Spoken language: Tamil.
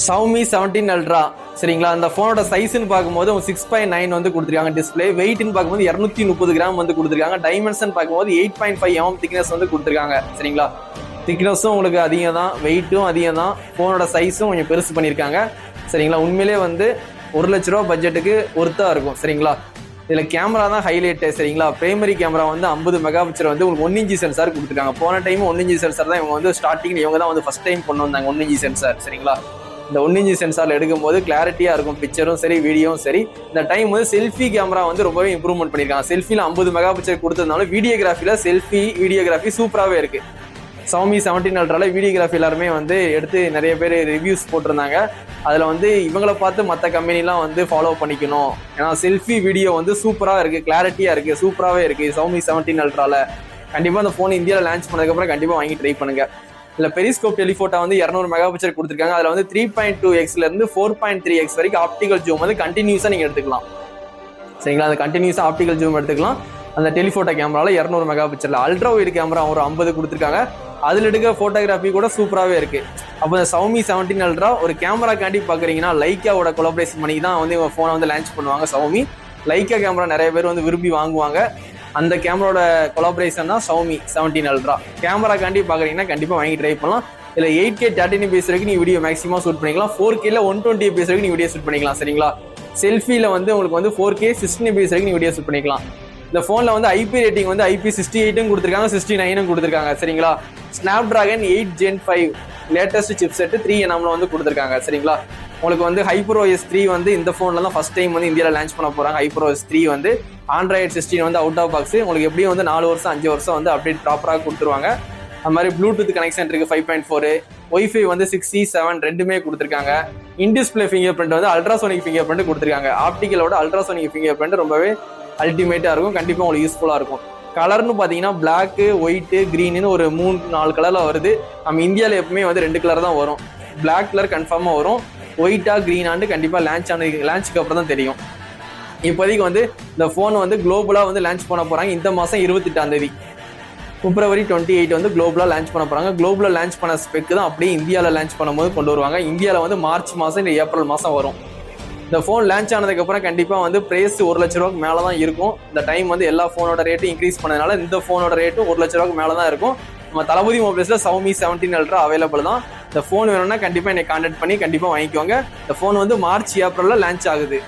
Xiaomi 17 Ultra சரிங்களா. அந்த போனோட சைஸ்ன்னு பார்க்கும்போது 6.9 வந்து கொடுத்துருக்காங்க. டிஸ்பிளே வெயிட்னு பார்க்கும்போது 230 கிராம் வந்து கொடுத்துருக்காங்க. டைமென்ஷன் பார்க்கும்போது 8.5 mm திக்னஸ் வந்து கொடுத்துருக்காங்க சரிங்களா. திக்னஸும் உங்களுக்கு அதிகம் தான், வெயிட்டும் அதிகம் தான், போனோட சைஸும் கொஞ்சம் பெருசு பண்ணியிருக்காங்க சரிங்களா. உண்மையிலே வந்து 1 லட்ச ரூபா பட்ஜெட்டுக்கு ஒர்த்தா இருக்கும் சரிங்களா. இதுல கேமரா தான் ஹைலைட் சரிங்களா. பிரைமரி கேமரா வந்து 50 மெகா பிக்சல் வந்து உங்களுக்கு 1 இன்ச் சென்சார் கொடுத்துருக்காங்க. போன டைம் 1 இன்ச் சென்சார் தான் இவங்க வந்து ஸ்டார்டிங் இவங்க தான் வந்து ஃபர்ஸ்ட் டைம் கொண்டு வந்தாங்க 1 இன்ச் சென்சார் சரிங்களா. இந்த 1 இன்ச் சென்சார்ல எடுக்கும்போது கிளாரிட்டியா இருக்கும், பிக்சரும் சரி வீடியோவும் சரி. இந்த டைம் வந்து செல்ஃபி கேமரா வந்து ரொம்பவே இம்ப்ரூவ்மெண்ட் பண்ணிருக்காங்க. செல்ஃபில 50 மெகா பிக்சல் கொடுத்ததுனால வீடியோகிராஃபில வீடியோகிராஃபி சூப்பராகவே இருக்கு. Xiaomi 17 Ultraல வீடியோகிராஃபி எல்லாருமே வந்து எடுத்து நிறைய பேர் ரிவ்யூஸ் போட்டிருந்தாங்க. அதில் வந்து இவங்களை பார்த்து மற்ற கம்பெனிலாம் வந்து ஃபாலோ பண்ணிக்கணும். ஏன்னா செல்ஃபி வீடியோ வந்து சூப்பராக இருக்குது, கிளாரிட்டியாக இருக்குது, சூப்பராகவே இருக்குது Xiaomi 17 Ultraல. கண்டிப்பாக அந்த ஃபோன் இந்தியாவில் லான்ச் பண்ணதுக்கப்புறம் கண்டிப்பாக வாங்கி ட்ரை பண்ணுங்க. இல்லை பெரிஸ்கோப் டெலிஃபோட்டோ வந்து 200 மெகா பிக்சல் கொடுத்துருக்காங்க. அதில் வந்து 3.2x - 4.3x வரைக்கும் ஆப்டிகல் ஜூம் வந்து கண்டினியூஸாக நீங்கள் எடுத்துக்கலாம் சரிங்களா. அந்த கண்டினியூஸாக ஆப்டிகல் ஜூம் எடுத்துக்கலாம். அந்த டெலிஃபோட்டோ கேமராவில் 200 mega pixel ultra wide camera ஒரு 50 கொடுத்துருக்காங்க. அதில் எடுக்க ஃபோட்டோகிராஃபி கூட சூப்பராகவே இருக்குது. அப்போ இந்த Xiaomi 17 Ultra ஒரு கேமராக்காண்டி பார்க்குறீங்கன்னா லைக்காவோட கொலாபரேஷன் பண்ணி தான் வந்து இவங்க ஃபோனை வந்து லான்ச் பண்ணுவாங்க Xiaomi. லைக்கா கேமரா நிறைய பேர் வந்து விரும்பி வாங்குவாங்க. அந்த கேமராவோட கொலாபரேஷன் தான் Xiaomi 17 Ultra. கேமராக்காண்டி பார்க்குறீங்கன்னா கண்டிப்பாக வாங்கி ட்ரை பண்ணலாம். இதில் 8K 30 fps வரைக்கும் நீ வீடியோ மேக்ஸிமம் ஷூட் பண்ணிக்கலாம். 4Kல 120 fps வரைக்கும் நீ வீடியோ ஷூட் பண்ணிக்கலாம் சரிங்களா. செல்ஃபியில் வந்து உங்களுக்கு வந்து 4K 60 fps வரைக்கும் நீ வீடியோ ஷூட் பண்ணிக்கலாம். இந்த ஃபோனில் வந்து IP ரேட்டிங் வந்து IP68 கொடுத்துருக்காங்க, 69 கொடுத்துருக்காங்க சரிங்களா. Snapdragon 8 Gen 5 latest chipset 3nm வந்து கொடுத்துருக்காங்க சரிங்களா. உங்களுக்கு வந்து HyperOS 3 வந்து இந்த ஃபோனில் தான் ஃபர்ஸ்ட் டைம் வந்து இந்தியாவில் லான்ச் பண்ண போகிறாங்க. HyperOS 3 வந்து Android 16 வந்து அவுட் ஆஃப் பாக்ஸ் உங்களுக்கு எப்படியும் வந்து 4 வருஷம் 5 வருஷம் வந்து அப்டேட் ப்ராப்பராக கொடுத்துருவாங்க. அது மாதிரி ப்ளூடூத் கனெக்ஷன் இருக்குது 5.4, Wi-Fi வந்து 6E 7 ரெண்டுமே கொடுத்துருக்காங்க. இன்டிஸ்பிளே ஃபிங்கர் பிரிண்ட் வந்து அல்ட்ராசோனிக் ஃபிங்கர் பிரிண்ட் கொடுத்துருக்காங்க. ஆப்டிக்கலோட அல்ட்ராசோனிக் ஃபிங்கர் பிரிண்ட் ரொம்பவே அல்டிமேட்டாக இருக்கும், கண்டிப்பாக உங்களுக்கு யூஸ்ஃபுல்லாக இருக்கும். கலர்னு பார்த்தீங்கன்னா பிளாக்கு, ஒயிட்டு, க்ரீனு ஒரு 3-4 கலரில் வருது. நம்ம இந்தியாவில் எப்பவுமே வந்து 2 கலர் தான் வரும். பிளாக் கலர் கன்ஃபார்மாக வரும், ஒயிட்டா க்ரீனாண்டு கண்டிப்பாக லான்ச்சுக்கு அப்புறம் தான் தெரியும். இப்போதைக்கு வந்து இந்த ஃபோன் வந்து குளோபலாக வந்து லான்ச் பண்ண போகிறாங்க. இந்த மாதம் 28ஆம் தேதி February 28 வந்து குளோபலாக லான்ச் பண்ண போகிறாங்க. குளோபலாக லான்ச் பண்ண ஸ்பெக் தான் அப்படியே இந்தியாவில் லான்ச் பண்ணும்போது கொண்டு வருவாங்க. இந்தியாவில் வந்து மார்ச் மாதம் இல்லை ஏப்ரல் மாதம் வரும். இந்த ஃபோன் லான்ச் ஆனதுக்கப்புறம் கண்டிப்பாக வந்து ப்ரைஸ் 1 லட்ச ரூபாய்க்கு மேலே தான் இருக்கும். இந்த டைம் வந்து எல்லா ஃபோனோட ரேட்டும் இன்க்ரீஸ் பண்ணதுனால இந்த ஃபோனோட ரேட்டும் 1 லட்ச ரூபாய்க்கு மேலே தான் இருக்கும். நம்ம தளபதி மொபைல்ஸில் Xiaomi 17 Ultra அவைலபிள் தான். இந்த ஃபோன் வேணும்னா கண்டிப்பாக என்னை கான்டாக்ட் பண்ணி கண்டிப்பாக வாங்கிக்கோங்க. இந்த ஃபோன் வந்து மார்ச் ஏப்ரலில் லான்ச் ஆகுது.